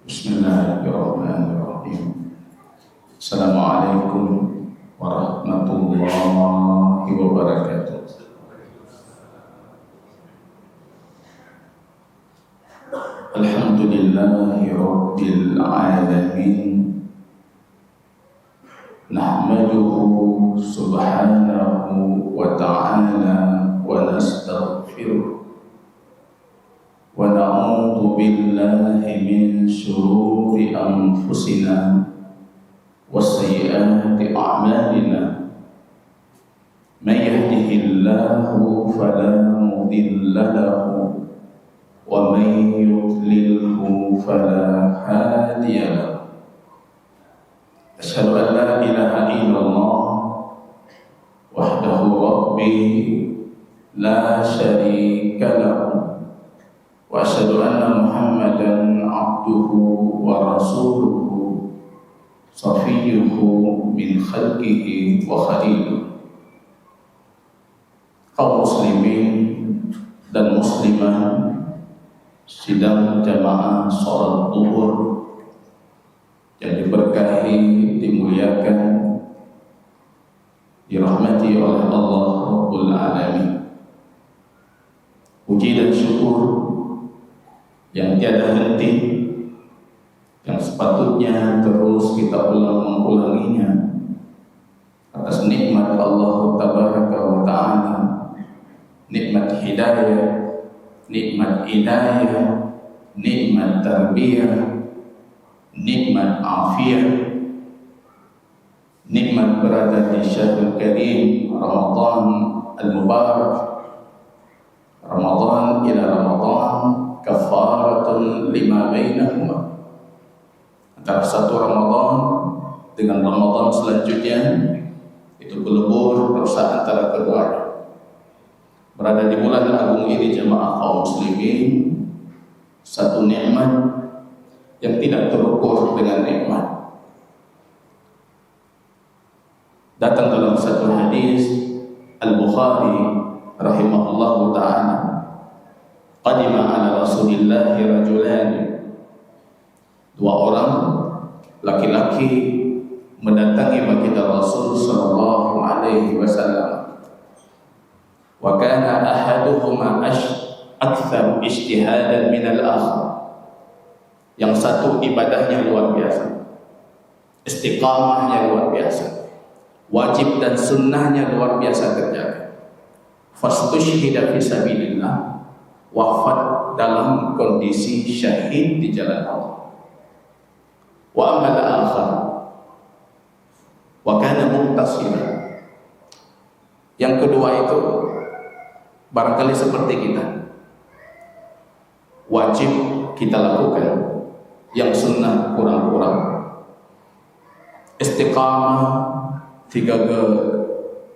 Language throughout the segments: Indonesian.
Bismillahirrahmanirrahim. Assalamualaikum warahmatullahi wabarakatuh. Alhamdulillahi rabbil alamin. Nahmaduhu subhanahu wa ta'ala wa nastaghfiruh. ونعوذ بالله من شرور أنفسنا وسيئات أعمالنا من يهده الله فلا مضل له ومن يضلله فلا هادي له أشهد أن لا إله إلا الله وحده ربي لا شريك له وأشهد أن محمدا عبده ورسوله صفيه من خلقه وخليله. Kaum muslimin dan muslimah sidang jamaah sholat zuhur yang diberkahi, dimuliakan, dirahmati oleh Allah Rabbul Alamin. Puji dan syukur yang tiada henti, yang sepatutnya terus kita mengulanginya atas nikmat Allah Tabaraka wa Ta'ala, nikmat hidayah, nikmat inayah, nikmat tarbiyah, nikmat afiyah, nikmat berada di syahrul karim Ramadan al-Mubarak, Ramadan ila Ramadan kafaratun lima bainahuma. Antara satu Ramadan dengan Ramadan selanjutnya itu pelebur dosa antara keduanya. Berada di bulan agung ini jemaah kaum muslimin, satu nikmat yang tidak terukur dengan nikmat. Datang dalam satu hadis Al-Bukhari rahimahullahu ta'ala, qadima ala Rasulillahi rajulani, dua orang laki-laki mendatangi baginda Rasul sallallahu alaihi wasallam. Wa kana ahaduhuma akthar ijtihadan min al-akhar. Yang satu ibadahnya luar biasa, istiqamahnya luar biasa, wajib dan sunnahnya luar biasa terjaga. Fastushhida fi sabilillah, wafat dalam kondisi syahid di jalan Allah. Wa amal akhar wa kana muqtasira. Yang kedua itu barangkali seperti kita, wajib kita lakukan, yang sunnah kurang-kurang, istiqamah tiga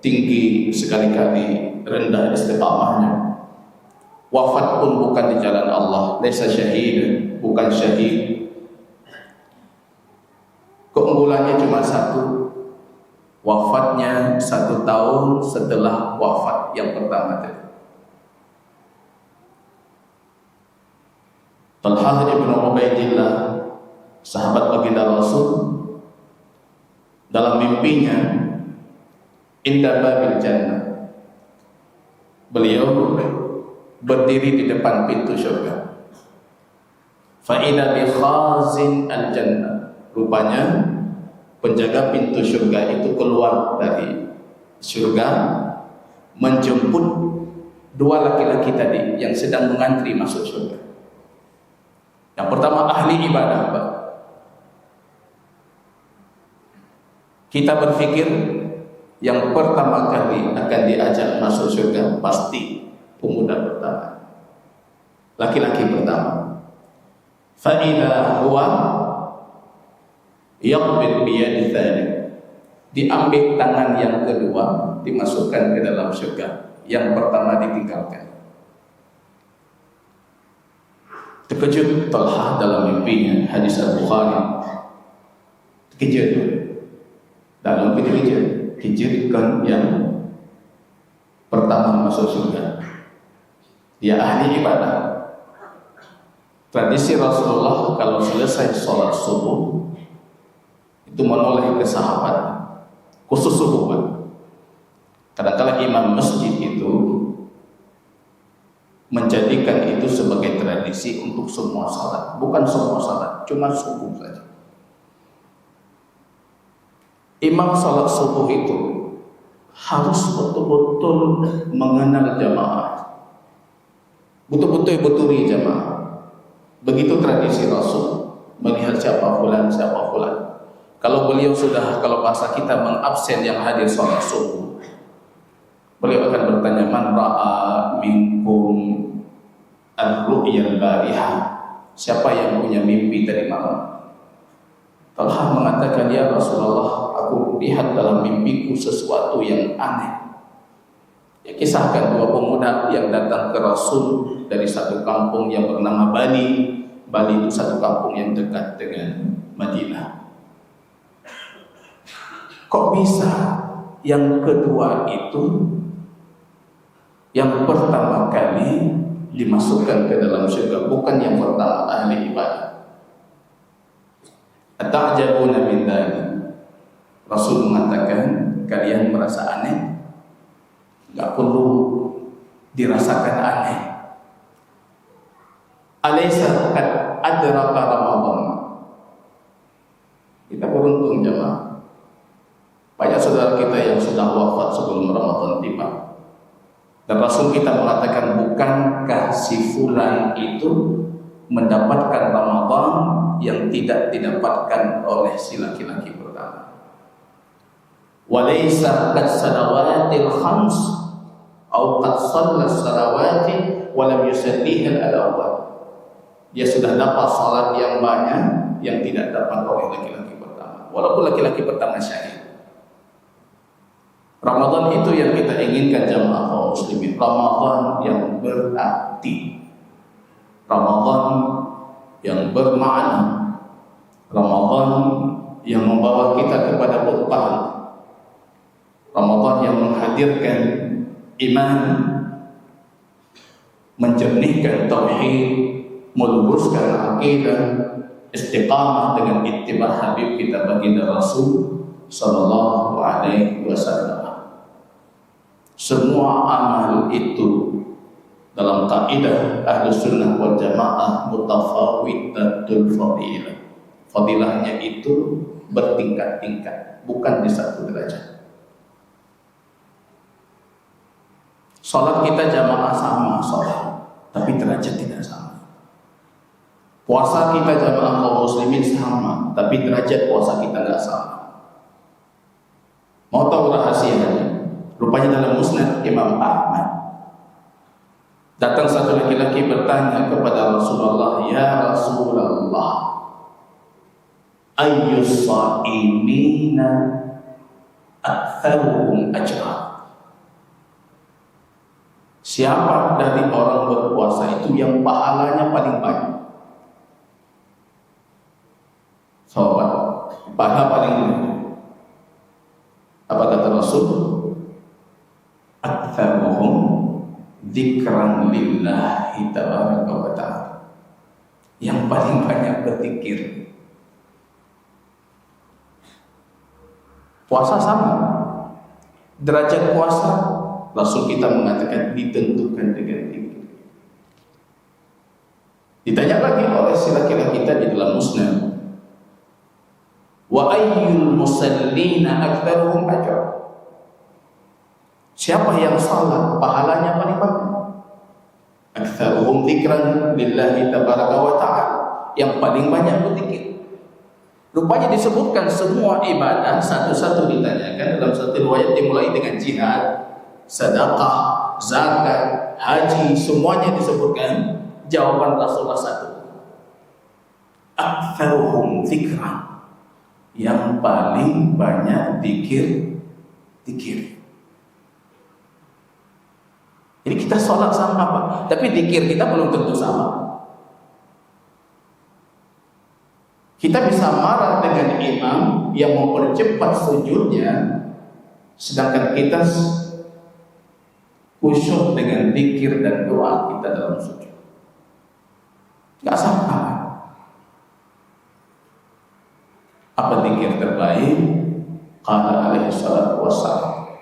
tinggi, sekali-kali rendah istiqamahnya. Wafat pun bukan di jalan Allah, laisa syahid, bukan syahid. Keunggulannya cuma satu, wafatnya 1 tahun setelah wafat yang pertama tadi. Talhah bin Ubaidillah, sahabat baginda Rasul, dalam mimpinya inda babil jannah, beliau berdiri di depan pintu surga. Fa'ida bi khazin al-jannah, rupanya penjaga pintu surga itu keluar dari surga menjemput dua laki-laki tadi yang sedang mengantri masuk surga. Yang pertama ahli ibadah, Pak. Kita berpikir yang pertama kali akan diajak masuk surga pasti pemuda pertama, laki-laki pertama. Fa'idha huwa yaqbid biyadi tsani, diambil tangan yang kedua, dimasukkan ke dalam surga, yang pertama ditinggalkan. Terkejut Talhah dalam mimpinya, hadis Al-Bukhari. Terkejut, dalam terkejut, dijadikan yang pertama masuk surga. Dia ahli ibadah, Tradisi Rasulullah kalau selesai sholat subuh itu menoleh ke sahabat, khusus subuh. Kadang-kadang imam masjid itu menjadikan itu sebagai tradisi untuk semua salat, bukan semua salat, cuma subuh saja. Imam salat subuh itu harus betul-betul mengenal jamaah, betul-betul betuli jamaah. Begitu tradisi Rasul, melihat siapa fulan, siapa fulan. Kalau beliau sudah, kalau bahasa kita mengabsen yang hadir salat subuh, beliau akan bertanya, man ra'a minkum ar-ru'yal barihah, siapa yang punya mimpi tadi malam? Talha mengatakan, ya Rasulullah, aku lihat dalam mimpiku sesuatu yang aneh. Ya, kisahkan dua pemuda yang datang ke Rasul dari satu kampung yang bernama Bali. Bali itu satu kampung yang dekat dengan Madinah. Kok bisa yang kedua itu yang pertama kali dimasukkan ke dalam surga, bukan yang pertama ahli ibadah? Ata'jabuna min dzalik. Rasul mengatakan, kalian merasa aneh? Enggak perlu dirasakan aneh. Alaysa qad adraka Ramadan. Kita beruntung jemaah. Banyak saudara kita yang sudah wafat sebelum Ramadan tiba. Dan Rasul kita mengatakan, bukankah si fulan itu mendapatkan Ramadan yang tidak didapatkan oleh si laki-laki pertama. Walaysa qad salawatil khams atau qad shalla salawati wa lam yusalliha al-awwal. Dia sudah dapat salat yang banyak yang tidak dapat oleh laki-laki pertama, walaupun laki-laki pertama syahid. Ramadan itu yang kita inginkan jamaah kaum muslimin, Ramadan yang berarti, Ramadan yang bermakna, Ramadan yang membawa kita kepada berpahala, Ramadan yang menghadirkan iman, menjernihkan tauhid, meluruskan akidah, istiqamah dengan ittiba Habib kita baginda Rasul sallallahu alaihi wasallam. Semua amal itu dalam kaidah Ahlus Sunnah wal Jamaah mutafawidatul fadilah. Fadilahnya itu bertingkat-tingkat, bukan di satu derajat. Salat kita jamaah sama salat, tapi derajat tidak sama. Puasa kita jamaah kaum muslimin sama, tapi derajat puasa kita tidak sama. Mau tahu rahasianya? Rupanya dalam Musnad Imam Ahmad, datang satu laki-laki bertanya kepada Rasulullah, ya Rasulullah, ayyus sha'imina aktsaruhum ajra? Siapa dari orang berpuasa itu yang pahalanya paling banyak? Sahabat, pahala paling banyak. Apa kata Rasul? Aktsaruhum dzikran lillahi tabaraka wa ta'ala. Yang paling banyak berzikir. Puasa sama. Derajat puasa Rasul kita mengatakan ditentukan dengan zikir. Ditanya lagi oleh si laki-laki tadi dalam Musnad, wa ayyul musallina aktsaruhum ajra? Siapa yang salat pahalanya paling banyak? Aktsaruhum dzikran lillahi tabaraka wa ta'ala, yang paling banyak berzikir. Rupanya disebutkan semua ibadah satu-satu ditanyakan. Dalam satu riwayat dimulai dengan jihad, sedekah, zakat, haji, semuanya disebutkan. Jawaban Rasulullah satu, aktsaruhum dzikran, yang paling banyak zikir. Jadi kita sholat sama apa? Tapi zikir kita belum tentu sama. Kita bisa marah dengan imam yang mempercepat sujudnya, sedangkan kita khusyuk dengan zikir dan doa kita dalam sujud. Gak sama. Apa zikir terbaik? Qala alaihi salatu wassalam,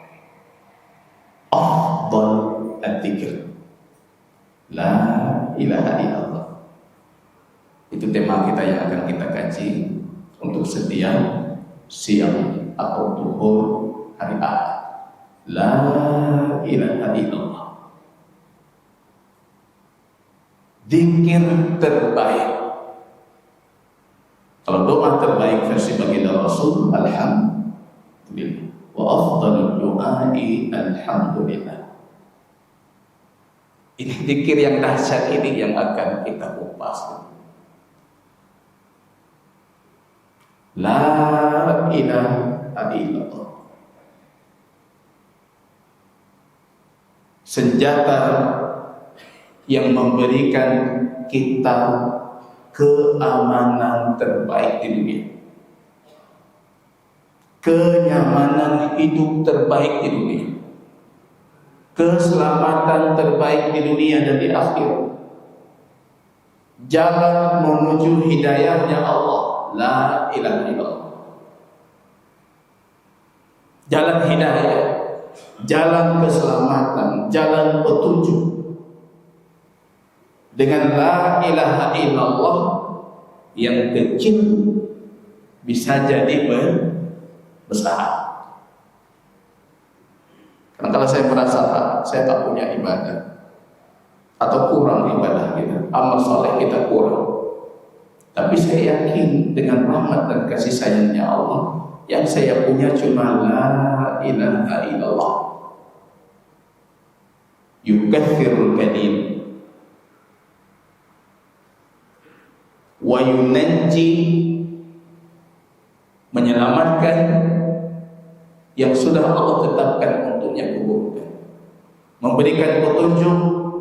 afdal adzikr la ilaha illallah. Itu tema kita yang akan kita kaji untuk setiap siang atau duhur hari Ahad. La ilaha illallah. Zikir terbaik. Kalau doa terbaik versi baginda Rasul, alhamdulillah. Wa afdalul du'ai alhamdulillah. Ini zikir yang dahsyat ini yang akan kita kupas. La ilaha illallah. Senjata yang memberikan kita keamanan terbaik di dunia, kenyamanan hidup terbaik di dunia, keselamatan terbaik di dunia dan di akhirat, jalan menuju hidayahnya Allah. La ilaha illallah. Jalan hidayah, jalan keselamatan, jalan petunjuk. Dengan la ilaha illallah yang kecil bisa jadi besar. Karena kalau saya merasa saya tak punya ibadah atau kurang ibadah kita, amal soleh kita kurang, tapi saya yakin dengan rahmat dan kasih sayangnya Allah, yang saya punya cuma la ilaha illallah. Yukathirul kadim wa yunajji, menyelamatkan yang sudah Allah tetapkan untuknya keburukan, memberikan petunjuk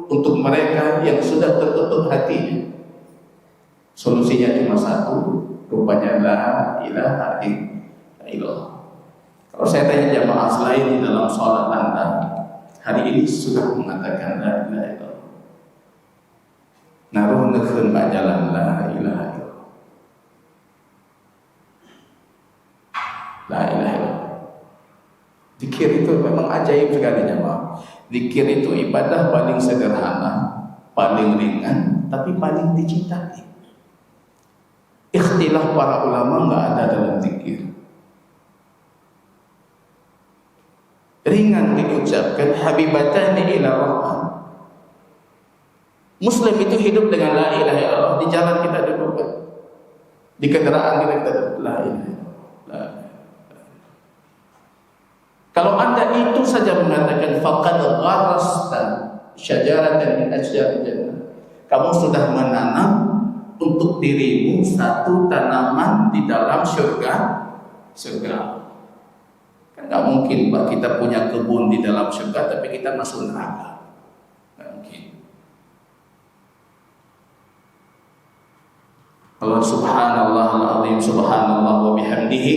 untuk mereka yang sudah tertutup hatinya. Solusinya cuma satu, rupanya la ilaha illallah. Kalau saya tanya jamaah selain di dalam sholat Anda hari ini sudah mengatakan la ilaha illallah, naruh nekun pak jalan la ilaha illallah. La ilaha illallah. Zikir itu memang ajaib sekali jemaah. Zikir itu ibadah paling sederhana, paling ringan, tapi paling dicintai. Ikhtilaf para ulama nggak ada dalam zikir. Ringan diucapkan, habibatani ila rahman. Muslim itu hidup dengan la ilaha illallah. Di jalan kita duduk, di kendaraan kita duduk la ilaha illallah. Kalau Anda itu saja mengatakan faqad gharasta syajaratan min asjaril jannah, kamu sudah menanam untuk dirimu satu tanaman di dalam surga. Kan nggak mungkin Pak kita punya kebun di dalam surga tapi kita masuk neraka. Nggak mungkin. Allah subhanallah al-azim, subhanallah wa bihamdihi,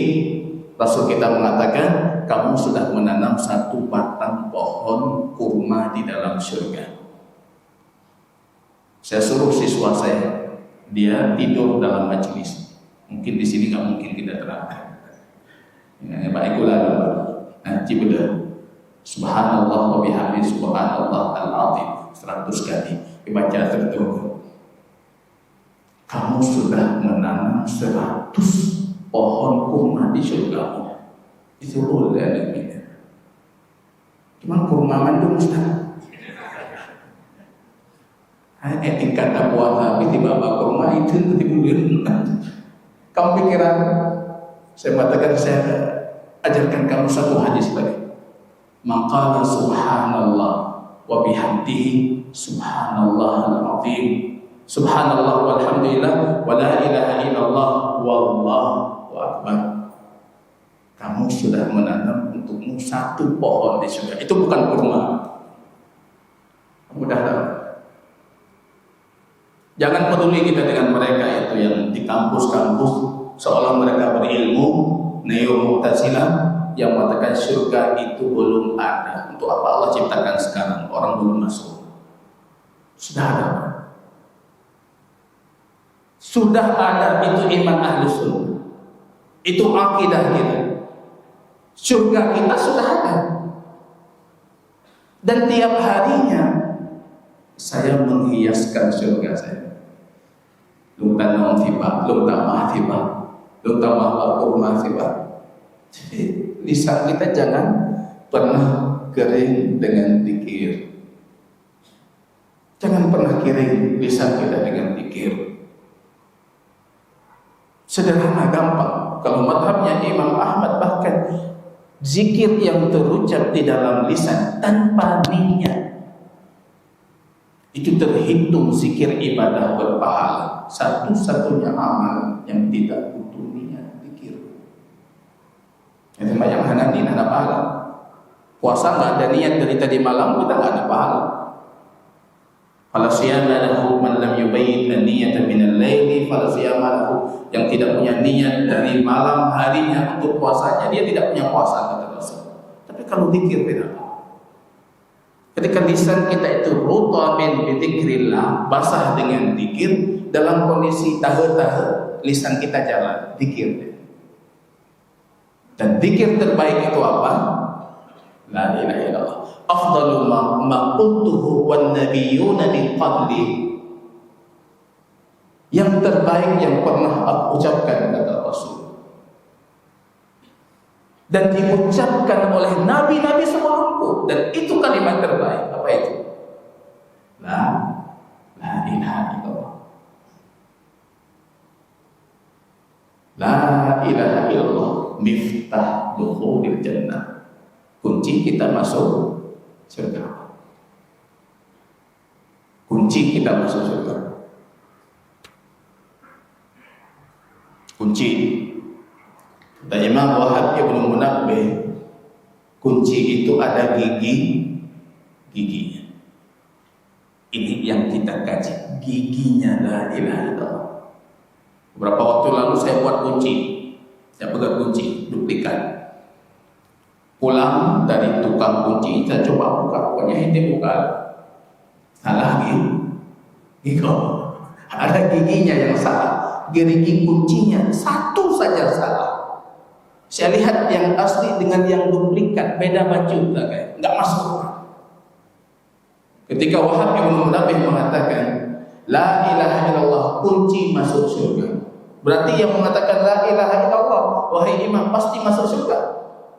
Rasul kita mengatakan kamu sudah menanam satu batang pohon kurma di dalam surga. Saya suruh siswa saya, dia tidur dalam majelis. Mungkin di sini nggak mungkin kita terangkan. Ya, Pak Eko lalu nanti benar. Subhanallah wa bihamdihi, subhanallah al-azim 100 kali dibaca terus. Kamu sudah menanam 100 pohon kurma di surga. Itu boleh ada. Cuma kurma mandung Ustaz. Tingkat buah tapi tiba-tiba kurma itu tiba-tiba. Kamu pikiran? Saya mengatakan saya ajarkan kamu satu hadis tadi. Maqala subhanallah wa bihamdihi subhanallah al-azim. Subhanallah walhamdulillah wa la ilaha illallah wallahu akbar. Kamu sudah menanam untukmu satu pohon di surga. Itu bukan kurma. Mudah tahu. Jangan peduli kita dengan mereka itu yang di kampus-kampus seolah mereka berilmu, neo-mu'tazilah yang mengatakan surga itu belum ada. Untuk apa Allah ciptakan sekarang? Orang belum masuk. Sudah ada. Sudah ada, itu iman ahli sunnah. Itu akidah kita. Surga kita sudah ada. Dan tiap harinya saya menghiaskan surga saya. Lung tanam tiba, lung tamah tiba, lung tamah kurma tiba. Jadi lisan kita jangan pernah kering dengan zikir. Jangan pernah kering lisan kita dengan zikir. Sederhana, gampang. Kalau madhabnya Imam Ahmad, bahkan zikir yang terucap di dalam lisan tanpa niat itu terhitung zikir ibadah berpahala. Satu-satunya amal yang tidak butuh niat zikir. Itu yang hanani ada pahala. Puasa nggak ada niat dari tadi malam, kita nggak ada pahala. Fala siyama lahu man lam yubayyin an-niyata min al-laili, fala siyama lahu, yang tidak punya niat dari malam harinya untuk puasanya, dia tidak punya puasa, kata Rasul. Tapi kalau zikir beda. Ketika lisan kita itu rutabin bi dzikrillah, basah dengan zikir, dalam kondisi tahe-tahe, lisan kita jalan zikir. Dan zikir terbaik itu apa? La ilaha illallah. Afdalu ma qultuhu wan nabiyyuna min qabli. Yang terbaik yang pernah aku ucapkan, kata Rasul. Dan diucapkan oleh nabi-nabi sebelumku, dan itu kalimat terbaik. Apa itu? La ilaha illallah. La ilaha illallah miftah dukhulil jannah. Kunci kita masuk surga. Kunci kita masuk surga. Kunci. Dan Imam Wahab Ibnu Munabbih, kunci itu ada giginya. Ini yang kita kaji, giginya la ilaha illallah. Beberapa waktu lalu saya buat kunci, saya pegang kunci duplikat. Pulang dari tukang kunci, saya coba buka, pokoknya ini buka. Salah gitu. Ada giginya yang salah. Gerigi kuncinya satu saja salah. Saya lihat yang asli dengan yang duplikat beda baju, nggak masuk. Ketika Wahab Ibnu Munabbih mengatakan la ilaha illallah kunci masuk surga, berarti yang mengatakan la ilaha illallah, wahai imam, pasti masuk surga.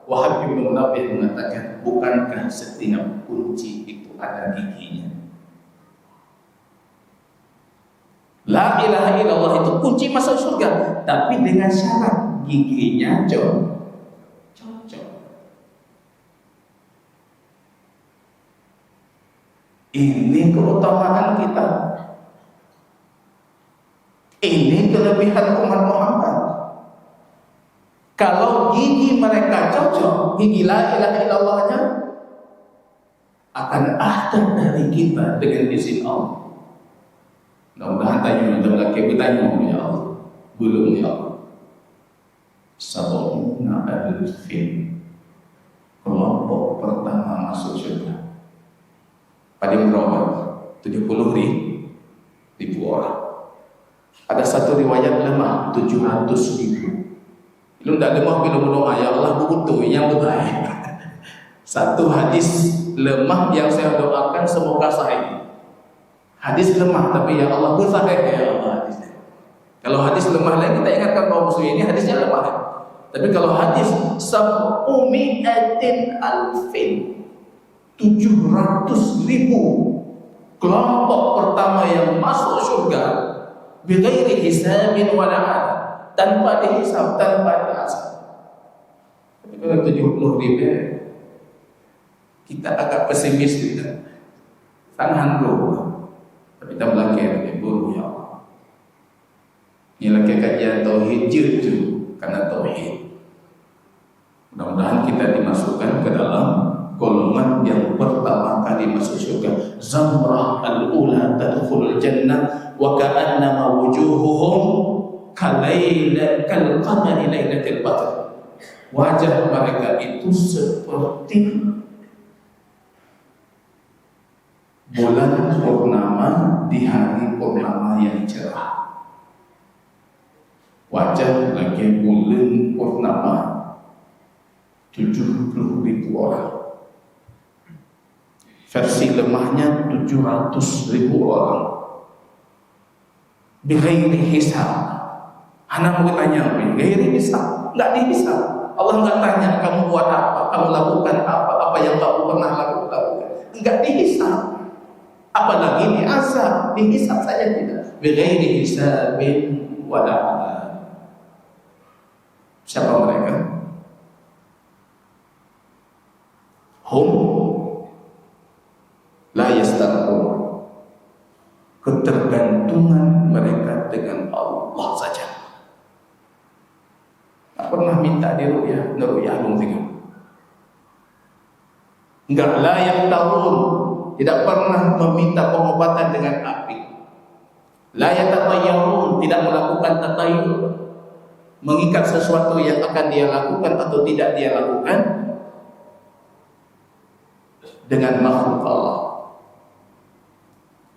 Wahab Ibnu Munabbih mengatakan, bukankah setiap kunci itu ada giginya? La ilaha illallah itu kunci masuk surga, tapi dengan syarat giginya cocok. Ini keutamaan kita. Ini kelebihan umat Muhammad. Kalau gigi mereka cocok, gigi la ilaha illallahnya akan ada dari kita dengan izin Allah. Mudah-mudahan tanya laki bertanya, ya Allah, belum ya Allah. Sab'una alfin, kelompok pertama masuk surga. Pada berapa? 70.000 orang. Ada satu riwayat lemah 700.000. Lu tidak lemah bila berdoa, ya Allah butuh yang terbaik. Satu hadis lemah yang saya doakan semoga sahih. Hadis lemah tapi ya Allah bersahih ya Allah hadisnya. Kalau hadis lemah lagi kita ingatkan kaum muslimin, ini hadisnya lemah. Tapi kalau hadis sab'umi'atin alfin, 700.000 kelompok pertama yang masuk surga bighairi hisabin wala adab, tanpa dihisab, tanpa diazab. Tapi kalau 70.000 kita agak pesimis kita. Sangat dulu. Tapi kita belajar ibu ya Allah. Ini lagi kajian tauhid jujur karena tauhid. Mudah-mudahan kita dimasukkan ke dalam golongan yang pertama kali masuk surga. Zamrah al-ula tadkhulul jannah wa ka'annama wujuhuhum kal-qamari lailatul badr. Wajah mereka itu seperti bulan purnama di hari purnama yang cerah. wajah lagi bulan purnama 70.000 orang, versi lemahnya 700.000 orang, bighairi hisab. Anak mau tanya, bighairi hisab, nggak dihisab. Allah nggak tanya kamu buat apa, kamu lakukan apa yang kamu pernah lakukan, nggak dihisab. Apalagi diazab, dihisab saja tidak. Bighairi hisabin wala adab. Siapa mereka? Hum la yastarqun. Ketergantungan mereka dengan Allah saja. Tak pernah minta diru'yah, neru'yah belum tinggal. Enggak layak tahun, tidak pernah meminta pengobatan dengan api. La yatatayyarun, tidak melakukan tatayyur, mengikat sesuatu yang akan dia lakukan atau tidak dia lakukan dengan makhluk Allah.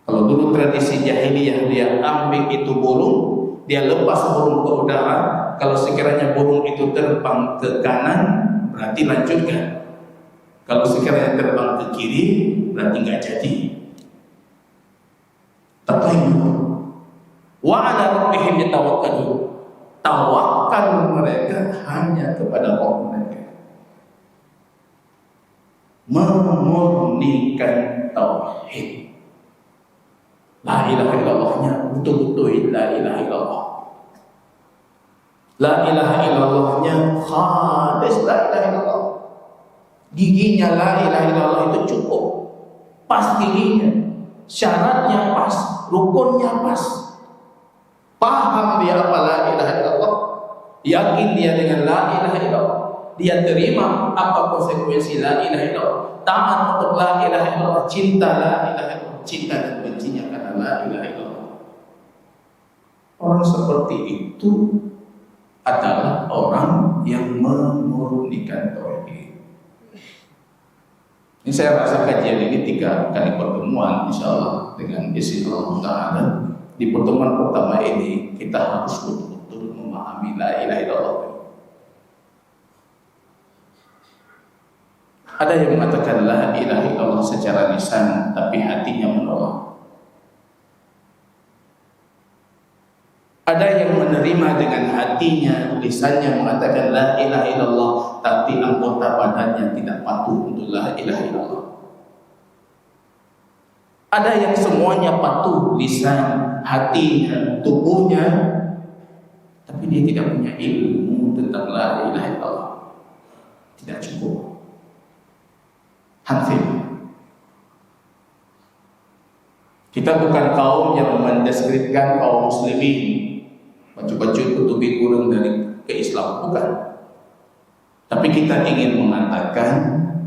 Kalau dulu tradisi jahiliyah, dia ambil itu burung, dia lepas burung ke udara. Kalau sekiranya burung itu terbang ke kanan, berarti lanjutkan. Kalau sekiranya terbang ke kiri, berarti nggak jadi. Tatayyur. Wa 'ala rabbihim yatawakkalun. Tawakal mereka hanya kepada Allah mereka. Memurnikan tauhid. La ilaha illallahnya betul-betul la ilaha illallah. La ilaha illallahnya khalis la ilaha illallah. Giginya la ilaha illallah itu cukup, pas giginya, syaratnya pas, rukunnya pas. Paham dia apa la ilaha illallah, yakin dia dengan la ilaha illallah, dia terima apa konsekuensi la ilaha illallah, taat untuk la ilaha illallah, cinta la ilaha illallah, cinta dan bencinya karena la ilaha illallah. Orang seperti itu adalah orang yang memurnikan tauhid. Ini saya rasa kajian ini 3 kali pertemuan insyaallah dengan izin Allah Ta'ala. Di pertemuan pertama ini kita harus betul-betul memahami la ilaha illallah. Ada yang mengatakan la ilaha illallah secara lisan tapi hatinya menolak. Ada yang menerima dengan hatinya, lisannya mengatakan la ilaha illallah, tapi anggota badannya tidak patuh untuk la ilaha illallah. Ada yang semuanya patuh, lisan, hatinya, tubuhnya, tapi dia tidak punya ilmu tentang la ilaha illallah. Tidak cukup. Hanfil. Kita bukan kaum yang mendeskripsikan kaum muslimin baju-baju kutubi kurung dari keislam, bukan. Tapi kita ingin mengatakan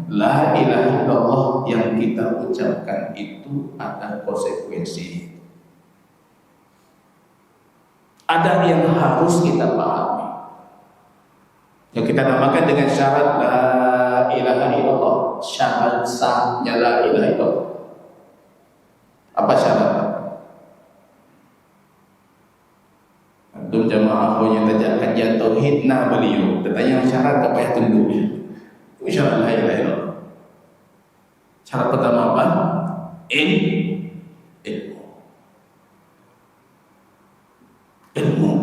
la ilaha illallah yang kita ucapkan itu ada konsekuensi. Ada yang harus kita pahami. Yang kita namakan dengan syarat la ilaha illallah, syarat sahnya la ilaha illallah. Apa syaratnya? Antum jamaah punya tajak kajian tauhid nah beliau bertanya syarat apa yang tunggu. Syarat la ilaha illallah. Syarat pertama apa? Ilmu.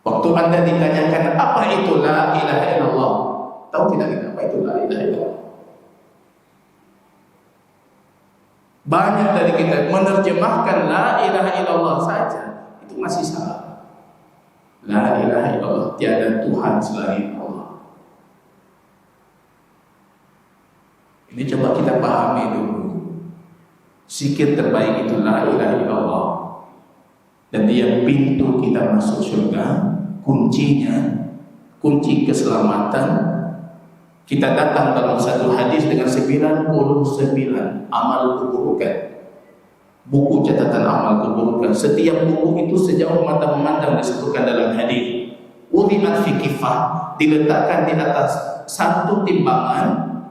Waktu Anda ditanyakan apa itu la ilaha illallah, tahu tidak kita apa itu la ilaha illallah? Banyak dari kita menerjemahkan la ilaha illallah saja, itu masih salah. La ilaha illallah, tiada Tuhan selain Allah. Ini coba kita pahami dulu. Zikir terbaik itu la ilaha illallah. Dan dia pintu kita masuk surga, kuncinya, kunci keselamatan. Kita datang dalam satu hadis dengan 99 amal keburukan, buku catatan amal keburukan. Setiap buku itu sejauh mata memandang disebutkan dalam hadis. Wudi'at fi kifah, diletakkan di atas satu timbangan,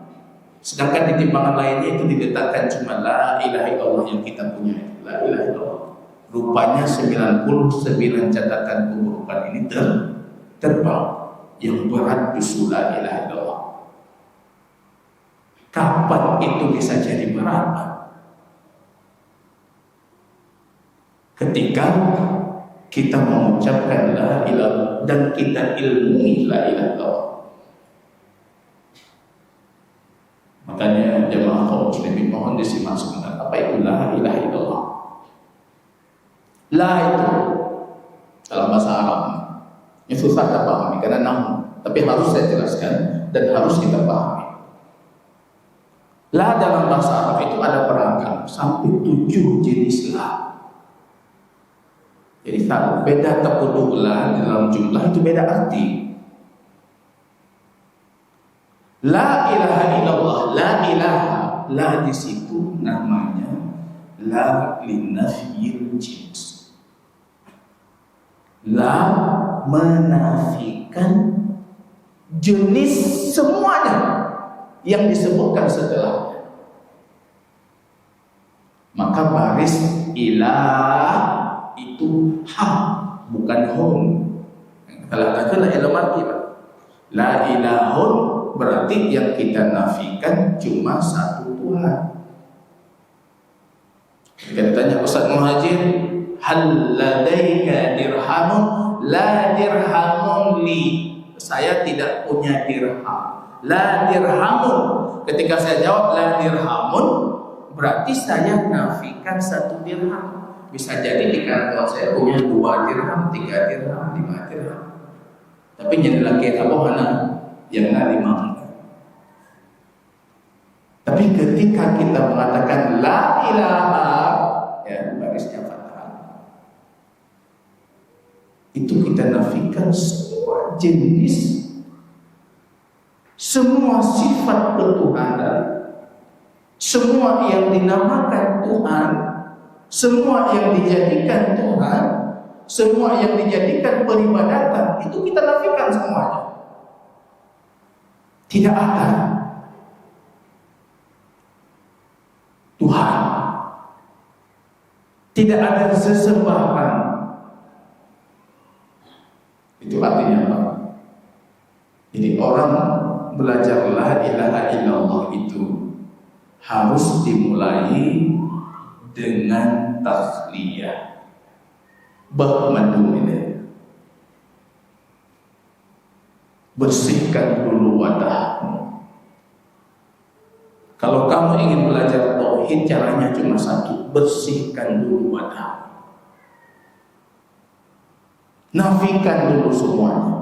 sedangkan di timbangan lainnya itu diletakkan cuma la ilaha illallah yang kita punya. La ilaha illallah Rupanya 99 catatan keburukan ini terbang. Yang berat justru la ilaha illallah. Kapan itu bisa jadi berat? Ketika kita mengucapkan la ilaha dan kita ilmui la ilaha illallah. Makanya jemaah kaum muslimin mohon disimak sebentar. Apa itu la ilaha illallah? La itu dalam bahasa Arab ini susah kita pahami karena namun, tapi harus saya jelaskan dan harus kita pahami. La dalam bahasa Arab itu ada beragam sampai 7 jenis la. Jadi tak beda tepuluh la dalam jumlah itu beda arti. La ilaha illallah, la ilaha, la di situ namanya la linafyil jins. La menafikan jenis semuanya yang disebutkan setelahnya. Maka baris ilah itu ha, bukan hum. Kalau kata la ilah marti, la ilahun berarti yang kita nafikan cuma satu Tuhan. Ketika ditanya Ustaz Muhajir, hal ladaika dirhamun? La dirhamun li. Saya tidak punya dirham. La dirhamun. Ketika saya jawab la dirhamun, berarti saya nafikan satu dirham. Bisa jadi di kantor saya punya 2 dirham, 3 dirham, 5 dirham. Tapi jadi laki apa mana yang lima. Tapi ketika kita mengatakan la ilaha, ya barisnya fathah, itu kita nafikan semua jenis, semua sifat ketuhanan, semua yang dinamakan Tuhan, semua yang dijadikan Tuhan, semua yang dijadikan peribadatan, itu kita nafikan semuanya. Tidak ada Tuhan, tidak ada sesembahan. Itu artinya apa? Jadi orang belajar la ilaha illallah itu harus dimulai dengan tasliyah, bahmadum ini. Bersihkan dulu wadahmu. Kalau kamu ingin belajar tauhid, caranya cuma satu, bersihkan dulu wadah. Nafikan dulu semuanya.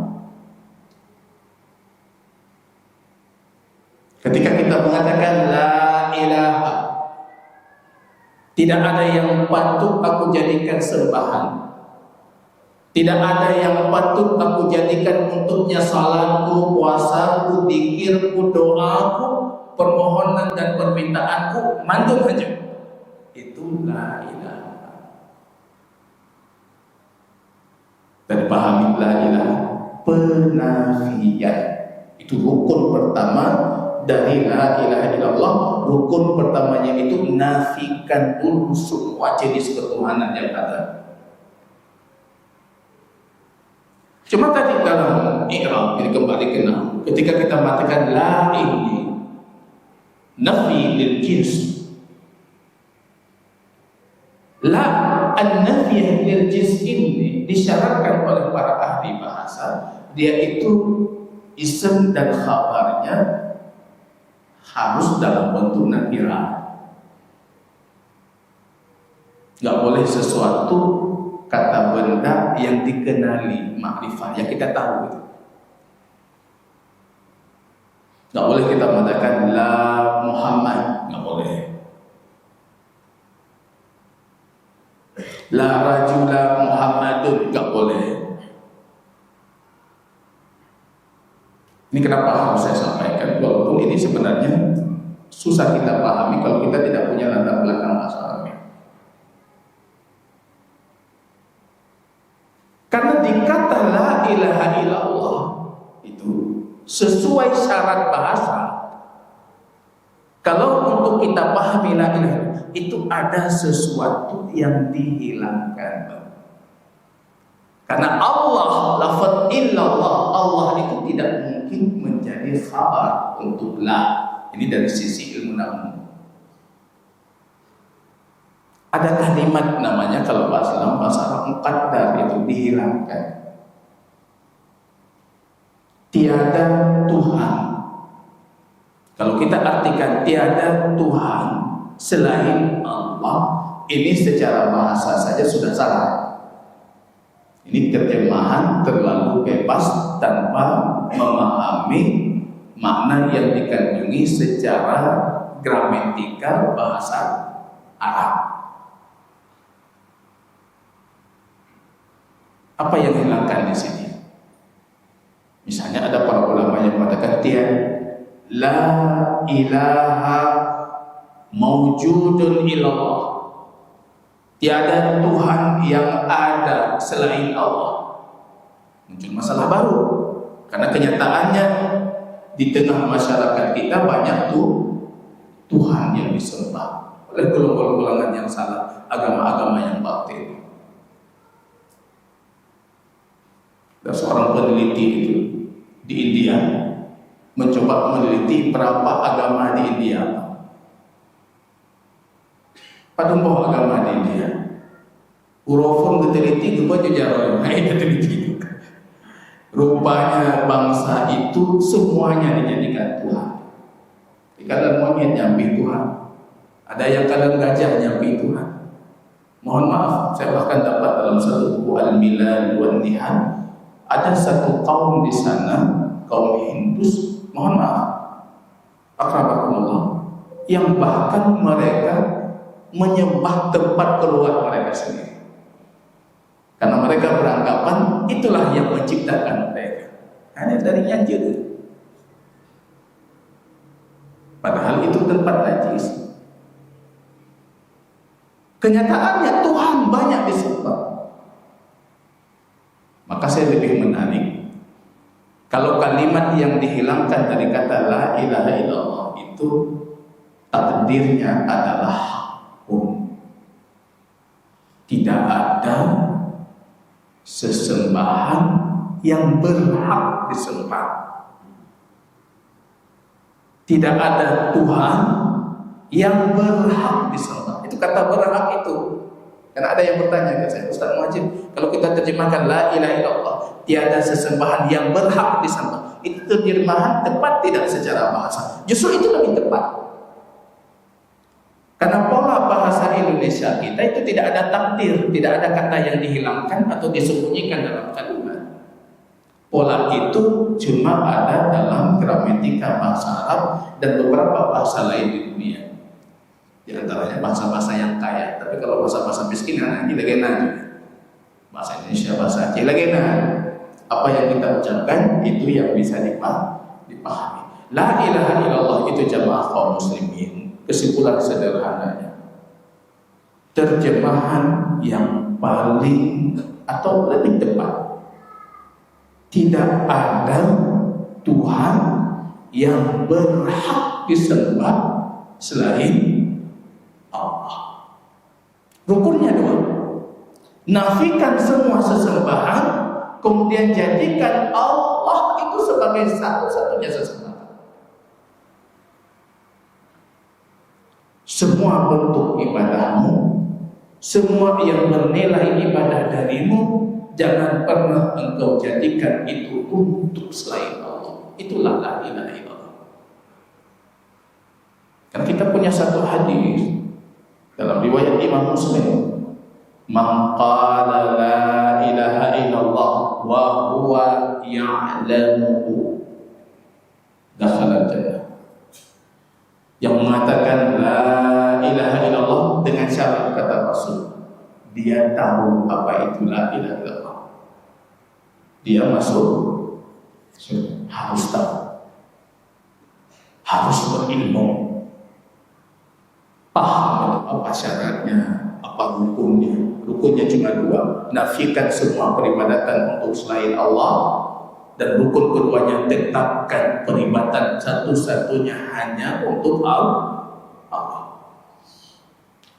Ketika kita mengatakan la ilaha, tidak ada yang patut aku jadikan sembahan, tidak ada yang patut aku jadikan untuknya salatku, puasaku, zikirku, doaku, permohonan dan permintaanku, mandul saja. Itu la ilaha. Dan pahami la ilaha, penafian. Itu rukun pertama dari la ilaha illallah. Rukun pertamanya itu nafikan dulu semua jenis ketuhanan yang ada. Cuma tadi dalam i'rab, ini kembali ke nahu. Ketika kita mengatakan la ini nafi lil jins, la an-nafi lil jins ini disyaratkan oleh para ahli bahasa, dia itu isim dan khabarnya harus dalam bentuk nakirah. Gak boleh sesuatu kata benda yang dikenali, makrifah yang kita tahu. Gak boleh kita mengatakan la Muhammad, gak boleh. La rajula Muhammadun, gak boleh. Ini kenapa harus saya sampaikan? Walaupun ini sebenarnya susah kita pahami kalau kita tidak punya latar belakang bahasa Arab. Karena di kata la ilaha illallah itu sesuai syarat bahasa, Kalau untuk kita pahami la ilaha illallah, itu ada sesuatu yang dihilangkan. Karena Allah, lafaz illallah, Allah itu tidak mungkin menjadi khabar untuk la. Ini dari sisi ilmu nahwu. Ada kalimat namanya kalau bahasa Arab muqaddar, itu dihilangkan. Tiada Tuhan. Kalau kita artikan tiada Tuhan selain Allah, ini secara bahasa saja sudah salah. Ini terjemahan terlalu bebas tanpa memahami makna yang dikandungi secara gramatikal bahasa Arab. Apa yang hilangkan di sini? Misalnya ada para ulama yang mengatakan la ilaha mawjudun illallah. Tiada Tuhan yang ada selain Allah. Muncul masalah baru. Karena kenyataannya di tengah masyarakat kita banyak Tuhan yang disembah oleh golongan-golongan yang salah, agama-agama yang batil. Ada seorang peneliti itu di India mencoba meneliti berapa agama di India. Padumpoh agama di India. Urofon keteliti juga jajaran, keteliti. Rupanya bangsa itu semuanya dijadikan Tuhan. Kalau monyet nyampi Tuhan, ada yang kalau gajah nyampi Tuhan. Mohon maaf, saya bahkan dapat dalam satu buku Al-Milal wan Nihan, ada satu kaum di sana, kaum Hindus, mohon maaf, akrabakumullah, yang bahkan mereka menyembah tempat keluar mereka sendiri. Karena mereka beranggapan itulah yang menciptakan mereka. Hanya dari Nyanjir. Padahal itu tempat najis. Kenyataannya Tuhan banyak disembah. Maka saya lebih menarik kalau kalimat yang dihilangkan dari kata la ilaha illallah itu takdirnya adalah hukum. Tidak ada sesembahan yang berhak disembah. Tidak ada Tuhan yang berhak disembah. Itu kata berhak itu. Karena ada yang bertanya ke saya, Ustaz Muhajir, kalau kita terjemahkan la ilaha illallah, tiada sesembahan yang berhak disembah, itu terjemahan tepat tidak secara bahasa? Justru itu lebih tepat. Karena pola bahasa Indonesia kita itu tidak ada takdir, tidak ada kata yang dihilangkan atau disembunyikan dalam kalimat. Pola itu cuma ada dalam gramatika bahasa Arab dan beberapa bahasa lain di dunia. Di antaranya bahasa-bahasa yang kaya. Tapi kalau bahasa-bahasa miskin, nanti legena juga. Bahasa Indonesia, bahasa Aceh legena. Apa yang kita ucapkan itu yang bisa dipahami. La ilaha illallah itu jamaah kaum muslimin. Kesimpulan sederhananya, terjemahan yang paling atau lebih tepat, tidak ada Tuhan yang berhak disembah selain Allah. Rukunnya dua, nafikan semua sesembahan, kemudian jadikan Allah itu sebagai satu-satunya sesembahan. Semua bentuk ibadahmu, semua yang bernilai ibadah darimu, jangan pernah engkau jadikan itu untuk selain Allah. Itulah la ilaha illallah. Kan kita punya satu hadis dalam riwayat Imam Muslim, man qala la ilaha illallah wa huwa ya'lamuhu dakhala jannah. Yang mengatakan la ilaha illallah dengan syarat kata Rasul, dia tahu apa itu la ilaha illallah, dia masuk surga. Harus tahu, harus berilmu, paham apa syaratnya, apa rukunnya. Rukunnya cuma dua, nafikan semua peribadatan untuk selain Allah Dan rukun keduanya, tetapkan peribadatan satu-satunya hanya untuk Allah.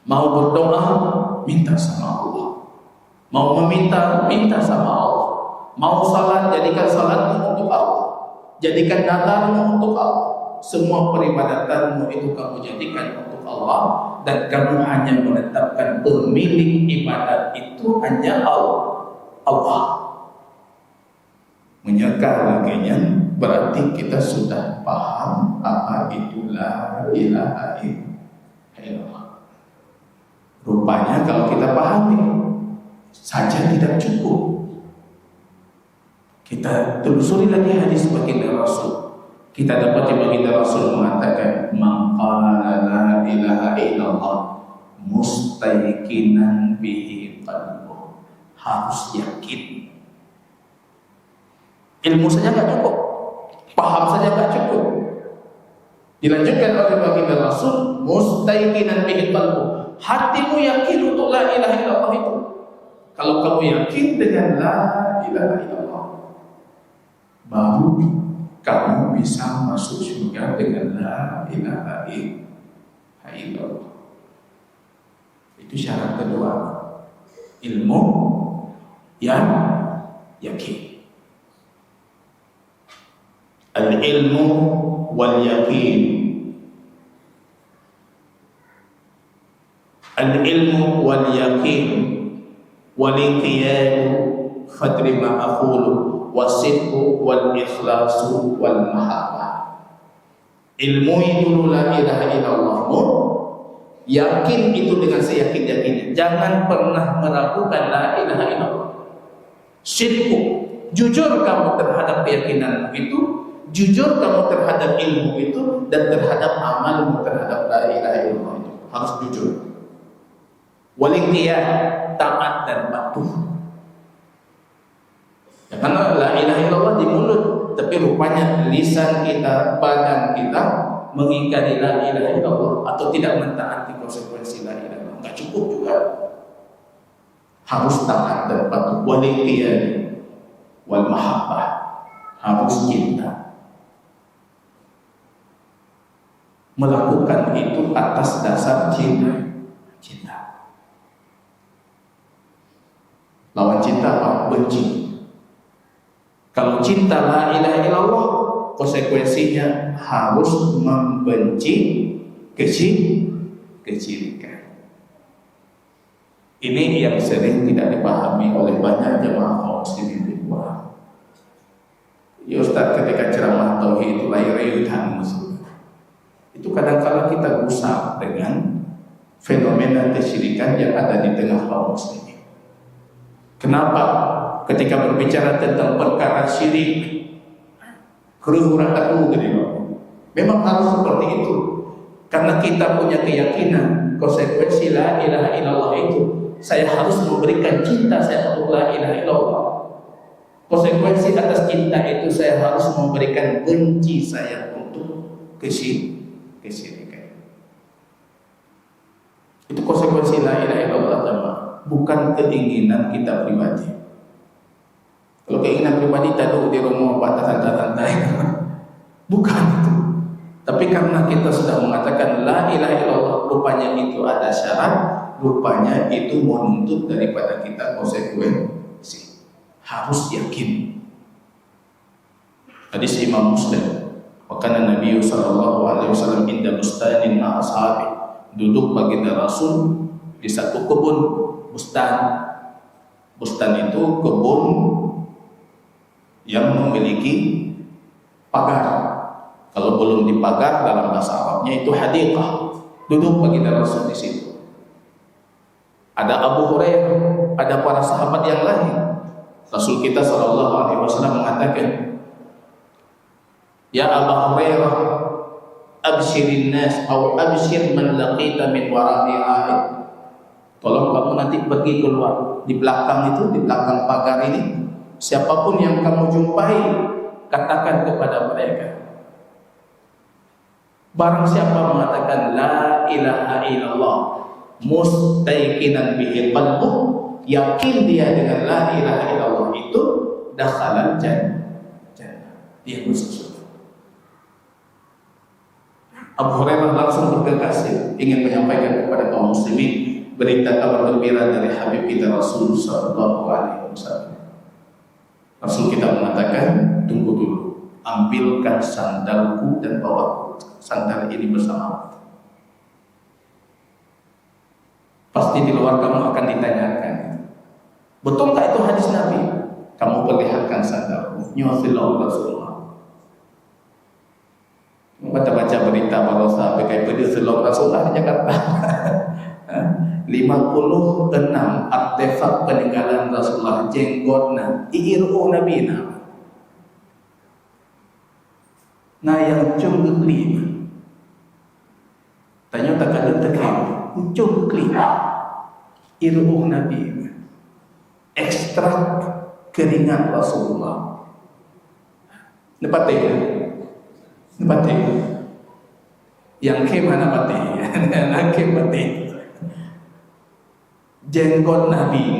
Mau berdoa, minta sama Allah. Mau meminta, minta sama Allah. Mau salat, jadikan salatmu untuk Allah. Jadikan nadarmu untuk Allah. Semua peribadatanmu itu kamu jadikan untuk Allah, dan kamu hanya menetapkan pemilik ibadat itu hanya Allah. Menyerahkan laginya berarti kita sudah paham apa itu la ilaha illallah. Rupanya kalau kita pahami saja tidak cukup. Kita telusuri lagi hadis baginda Rasul. Kita dapat di baginda Rasul mengatakan, "Man qala la ilaha illallah mustayqinan bihi qalbuh." Harus yakin. Ilmu saja enggak cukup, paham saja enggak cukup. Dilanjutkan oleh baginda Rasul, mustayqinan bihi qalbuh. Hatimu yakin untuk la ilaha illallah itu. Kalau kamu yakin dengan la ilaha illallah, baru kamu bisa masuk surga dengan la ilaha illallah. Itu syarat kedua, ilmu yang yakin. Al-ilmu wal yaqin. Al-ilmu wal yaqin wal inqiyad fadri ma aqulu wasidqu wal ikhlasu wal mahabbah. Ilmu itu la ilaha illallahmu, yakin itu dengan seyakin-yakinnya. Jangan pernah meragukan la ilaha illallah. Sidqu, jujur kamu terhadap keyakinanmu itu, jujur kamu terhadap ilmu itu, dan terhadap amalmu terhadap la ilaha illallah itu. Harus jujur. Waliyah, taat dan patuh. Ya, karena la ilaha illallah di mulut, tapi rupanya lisan kita, badan kita mengingkari la ilaha illallah atau tidak mentaati konsekuensi la ilaha illallah. Enggak cukup juga. Harus taat dan patuh. Waliyah wal mahabbah, harus cinta. Melakukan itu atas dasar cinta. Lawan cinta apa? Benci. Kalau cinta la ilaha illallah, konsekuensinya harus membenci kesyirikan. Ini yang sering tidak dipahami oleh banyak jemaah kaum muslimin di luar. Ya Ustaz, ketika ceramah tauhid itu lahir-lahirkan musuh. Itu kadang-kala kita gusar dengan fenomena kesyirikan yang ada di tengah kaum muslimin. Kenapa ketika berbicara tentang perkara syirik keruhuran aku memang harus seperti itu, karena kita punya keyakinan konsekuensi la ilaha illallah itu saya harus memberikan cinta saya untuk la ilaha illallah. Konsekuensi atas cinta itu saya harus memberikan benci saya untuk kesyirikan. Itu konsekuensi la ilaha illallah, bukan keinginan kita pribadi. Kalau keinginan pribadi tadi di rumah batasan santai, bukan itu. Tapi karena kita sudah mengatakan la ilaha illallah, rupanya itu ada syarat, rupanya itu menuntut daripada kita konsekuensi. Harus yakin. Hadis Imam Muslim, wakana Nabi sallallahu alaihi wasallam inda bustanin ma ashabi, duduk baginda Rasul di satu kebun, bustan. Bustan itu kebun yang memiliki pagar. Kalau belum dipagar dalam bahasa Arabnya itu hadiqah. Duduk baginda Rasul di situ. Ada Abu Hurairah, ada para sahabat yang lain. Rasul kita sallallahu alaihi wasallam mengatakan, "Ya Abu Hurairah, abshirin nas atau abshir man laqita min wara'i a'id." Tolong kamu nanti pergi keluar di belakang itu, di belakang pagar ini, siapapun yang kamu jumpai, katakan kepada mereka, barang siapa mengatakan la ilaha illallah mustayqinan bihi qalbuh, yakin dia dengan la ilaha illallah itu, dakhalal jannah. dia masuk surga. Abu Hurairah langsung bergegas ingin menyampaikan kepada kaum muslimin berita kabar gembira dari Habib kita Rasul sallallahu alaihi wasallam. Rasul kita mengatakan, tunggu dulu, ambilkan sandalku dan bawa sandal ini bersama. Pasti di luar kamu akan ditanyakan, betulkah itu hadis Nabi? Kamu perlihatkan sandalku. Nyuasillahu Rasulullah. Baca-baca berita bahwa sahabat kayak Rasulullah Rasulullah di Jakarta 56 artefak peninggalan Rasulullah, jenggotna iiru nabina nah yang cungkli tanya tak ada terkait cungkli iru nabi ekstrak keringat Rasulullah nepatnya yang ke mana mati yang ke mati jenggot Nabi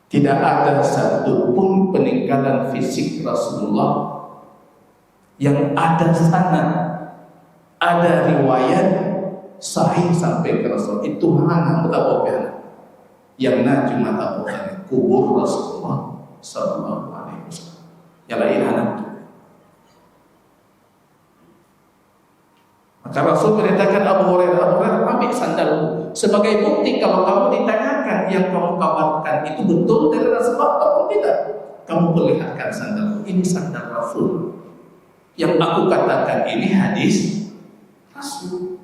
tidak ada satu pun peninggalan fisik Rasulullah yang ada sanad, ada riwayat sahih sampai ke Rasul. Itu hanya mutawatir yang cuma tahu kubur Rasulullah sallallahu alaihi wasallam. Ya lain anak. Maka Rasul merintahkan Abu Hurairah ambil sandalmu sebagai bukti kalau kamu ditanyakan yang kamu kabarkan itu betul dari Rasulullah atau tidak. Kamu perlihatkan sandalmu, ini sandal Rasul. Yang aku katakan ini hadis Rasul.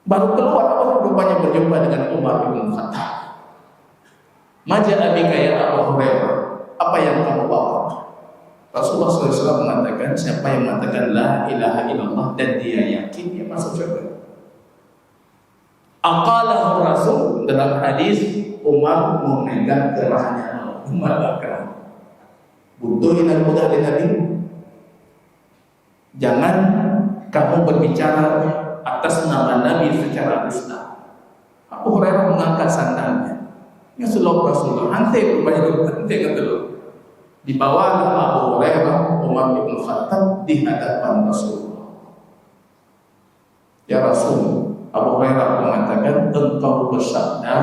Baru keluar orang rupanya berjumpa dengan Umar bin Khattab. Maja abika ya Abu Hurairah, apa yang kamu bawa? Rasulullah SAW mengatakan, siapa yang mengatakan la ilaha illallah dan dia yakin dia masuk surga. Aqalahu Rasul dalam hadis Umar memegang kerahnya. Umar bakal butuh ilal mudah di Nabi. Jangan kamu berbicara atas nama Nabi secara dusta. Abu Hurairah mengangkat sandalnya. Ya Rasulullah, hante berbayar, hante kata dulu. Dibawa Abu Hurairah Umar bin Khattab di hadapan Rasulullah. Ya Rasul, Abu Hurairah mengatakan, engkau bersabda,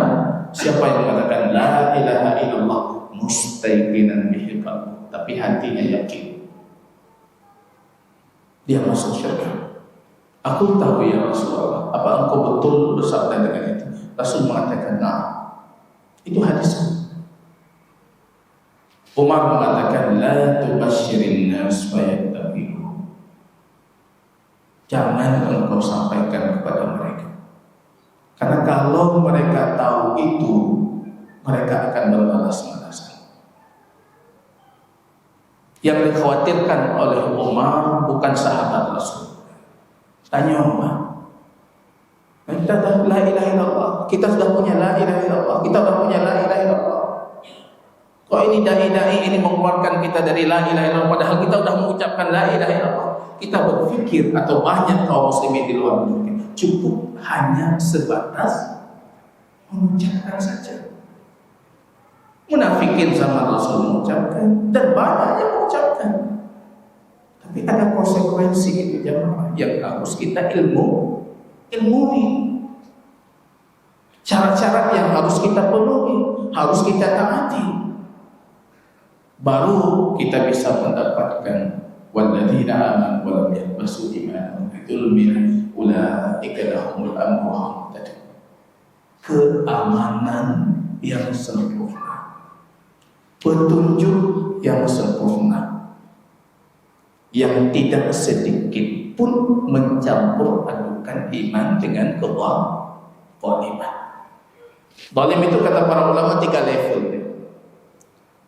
siapa yang mengatakan la ilaha illallah mustaiqinan bihi qalbu, tapi hatinya yakin, dia masuk syurga. Aku tahu ya Rasulullah, apa engkau betul bersabda dengan itu? Rasul mengatakan, nah, itu hadis. Umar mengatakan la tubashirin nas fayattabi'u. Jangan engkau sampaikan kepada mereka. Karena kalau mereka tahu itu, mereka akan berbalas-balasan. Yang dikhawatirkan oleh Umar bukan sahabat Rasul. Tanya Umar, kita dah la ilaha illallah, kita sudah punya la ilaha illallah, kita sudah punya la ilaha illallah. Kok ini dai-dai ini mengeluarkan kita dari la ilaha illallah, padahal kita sudah mengucapkan la ilaha illallah. Kita berpikir atau banyak kaum muslimin di luar berpikir cukup hanya sebatas mengucapkan saja. Munafikin sama Rasul mengucapkan dan banyak yang mengucapkan. Tapi ada konsekuensi itu jemaah yang harus kita ilmui. Cara-cara yang harus kita penuhi, harus kita taati. Baru kita bisa mendapatkan walladzina amanu wa lam yalbasu imanahum bidzulmin ulaika lahumul amnu wa hum muhtadun. Keamanan yang sempurna, petunjuk yang sempurna, yang tidak sedikit pun mencampur adukan iman dengan kezaliman. Zalim itu kata para ulama 3 level.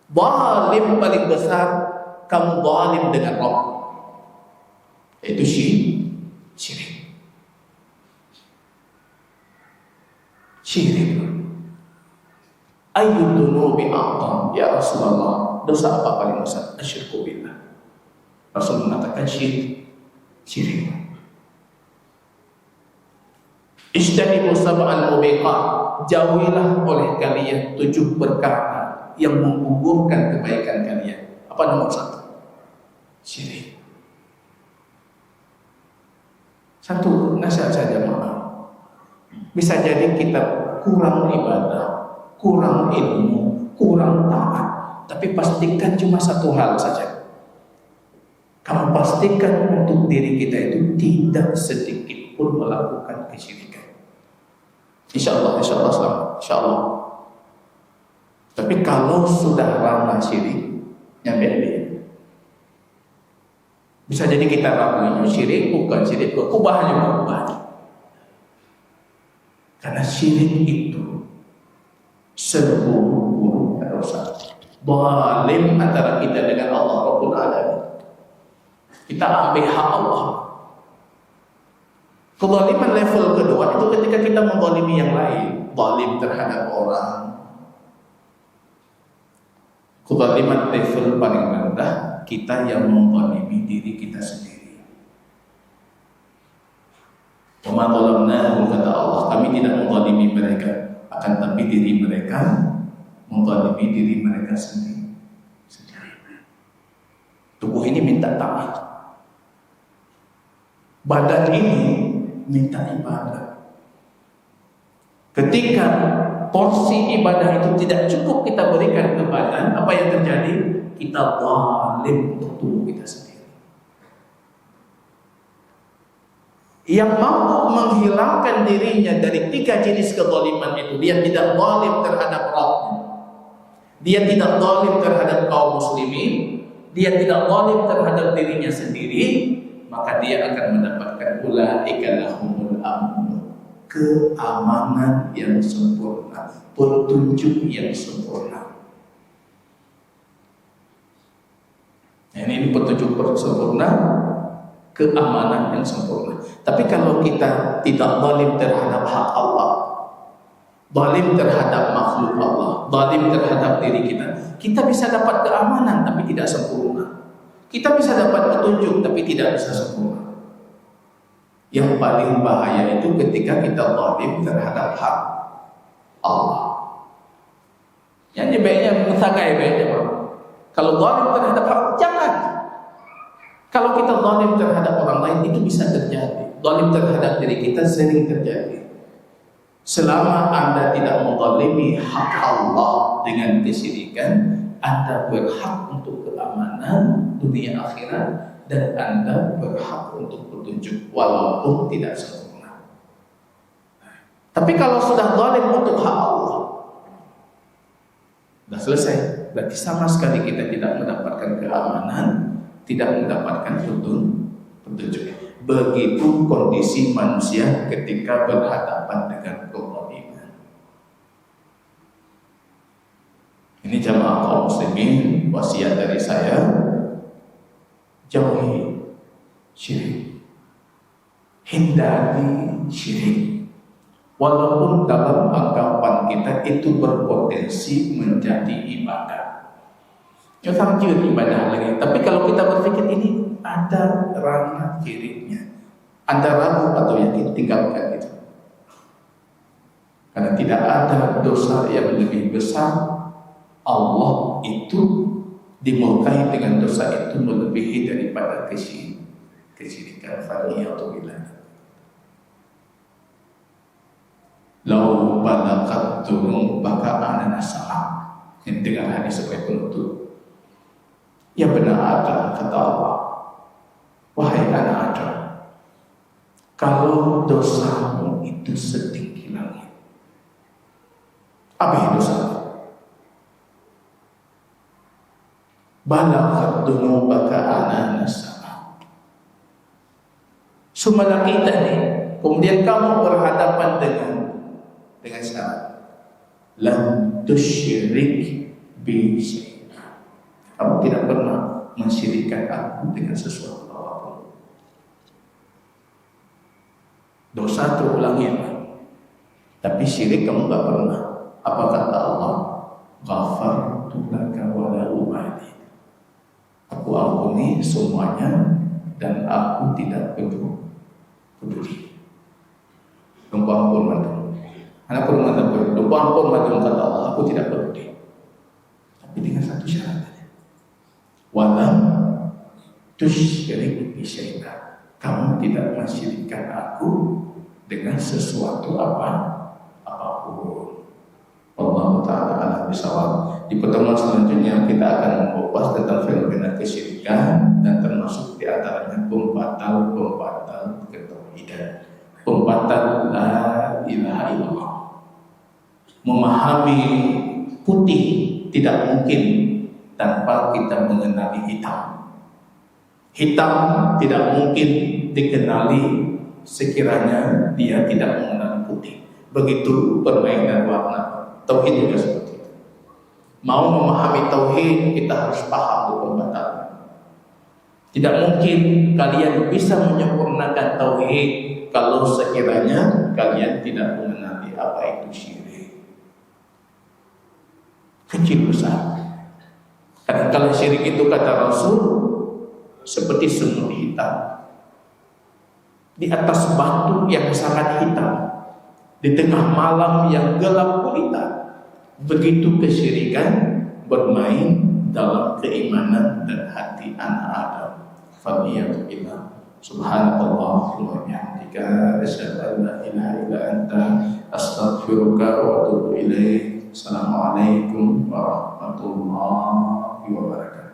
Zalim paling besar, kamu zalim dengan Allah, itu syirik. Ayyudunubi a'tam ya Rasulullah, dosa apa paling besar? Asyirku billah. Rasul mengatakan syirik. Ijtanibu sab'al mubiqat, jauhilah oleh kalian 7 perkara yang menggugurkan kebaikan kalian. Apa nomor satu? Syirik. Satu nasihat saja maaf. Bisa jadi kita kurang ibadah, kurang ilmu, kurang taat. Tapi pastikan cuma satu hal saja. Kamu pastikan untuk diri kita itu tidak sedikit pun melakukan kesyirikan. Insya Allah selamat. Insya Allah. Tapi kalau sudah lama syirik, nyampe dia. Bisa jadi kita ragu syirik bukan syirik, ubah juga ubah. Karena syirik itu seburuk-buruknya dosa. Zalim antara kita dengan Allah Rabbul Alamin. Kita ambil hak Allah. Kezaliman level kedua itu ketika kita menzalimi yang lain, zalim terhadap orang. Kezaliman level paling rendah, kita yang menzalimi diri kita sendiri. Wa ma zalamnahum, kata Allah, kami tidak menzalimi mereka, akan tapi diri mereka menzalimi diri mereka sendiri. Tubuh ini minta taat, badan ini minta ibadah. Ketika porsi ibadah itu tidak cukup kita berikan ke badan, apa yang terjadi? Kita zalim untuk tubuh kita sendiri. Yang mampu menghilangkan dirinya dari 3 jenis kezaliman itu, dia tidak zalim terhadap Rabbnya, dia tidak zalim terhadap kaum muslimin, dia tidak zalim terhadap dirinya sendiri, maka dia akan mendapatkan ulaika lahumul amn, keamanan yang sempurna, petunjuk yang sempurna. Ini petunjuk sempurna, keamanan yang sempurna. Tapi kalau kita tidak zalim terhadap hak Allah, zalim terhadap makhluk Allah, zalim terhadap diri kita, kita bisa dapat keamanan tapi tidak sempurna. Kita bisa dapat petunjuk tapi tidak bisa sempurna. Yang paling bahaya itu ketika kita zalim terhadap hak Allah. Yang baiknya mutagai baiknya, Pak. Kalau zalim terhadap hak, jangan. Kalau kita zalim terhadap orang lain itu bisa terjadi. Zalim terhadap diri kita sering terjadi. Selama Anda tidak menzalimi hak Allah dengan kesyirikan, Anda berhak untuk keamanan dunia akhirat dan Anda berhak untuk petunjuk walaupun tidak sempurna. Tapi kalau sudah zalim untuk hak Allah, sudah selesai. Berarti sama sekali kita tidak mendapatkan keamanan, tidak mendapatkan petunjuk. Begitu kondisi manusia ketika berhadapan dengan kezaliman. Ini jamaah kaum muslimin, wasiat dari saya, jauhi syirik, hindari syirik. Walaupun dalam anggapan kita itu berpotensi menjadi ibadah. Jangan ibadah lagi. Tapi kalau kita berpikir ini ada ranah syiriknya, Anda ragu atau yakin, tinggalkan itu. Karena tidak ada dosa yang lebih besar. Allah itu dimurkai dengan dosa itu melebihi daripada kesyirikan. Fa'iyatubillah. Lau balakat turun baka anana salam. Yang dengan hadis sebagai penutup. Ya benar ada, kata Allah. Wahai anak Adam, kalau dosamu itu setinggi langit, apa yang dosa? Balakat dunubaka anana salam. Sumala kita nih, kemudian kamu berhadapan dengan syarat lam tusyrik bi syai'an. Kamu tidak pernah mensyirikkan aku dengan sesuatu apapun. Dosa terulangi, tapi syirik kamu tak pernah. Apa kata Allah? Ghafartu laka wa la ubali. Aku ampuni semuanya dan aku tidak peduli. Ampun madam. Anak perempuan tak peduli. Ampun madam, kata Allah, aku tidak peduli. Tapi dengan satu syarat. tusyrik bi syai'an. Kamu tidak mensyirikkan aku dengan sesuatu apapun. Allah Ta'ala alam bisawab. Di pertemuan selanjutnya kita akan membahas tentang fenomena kesyirikan dan termasuk di antaranya pembatal ketauhidan, pembatal la ilaha illallah. Memahami putih tidak mungkin tanpa kita mengenali hitam. Hitam tidak mungkin dikenali sekiranya dia tidak mengenali putih. Begitu permainan warna. Tauhid juga seperti itu. Mau memahami tauhid, kita harus paham pembatalnya. Tidak mungkin kalian bisa menyempurnakan tauhid kalau sekiranya kalian tidak mengenali apa itu syirik. Kecil besar. Karena kalau syirik itu kata Rasul seperti semut hitam di atas batu yang sangat hitam, di tengah malam yang gelap gulita. Begitu kesyirikan bermain dalam keimanan dan hati anak Adam. Fadiyatullah. Subhanallah wa bihamdika asyhadu an la ilaha illa anta astaghfiruka wa atubu ilaik. Assalamualaikum warahmatullahi wabarakatuh.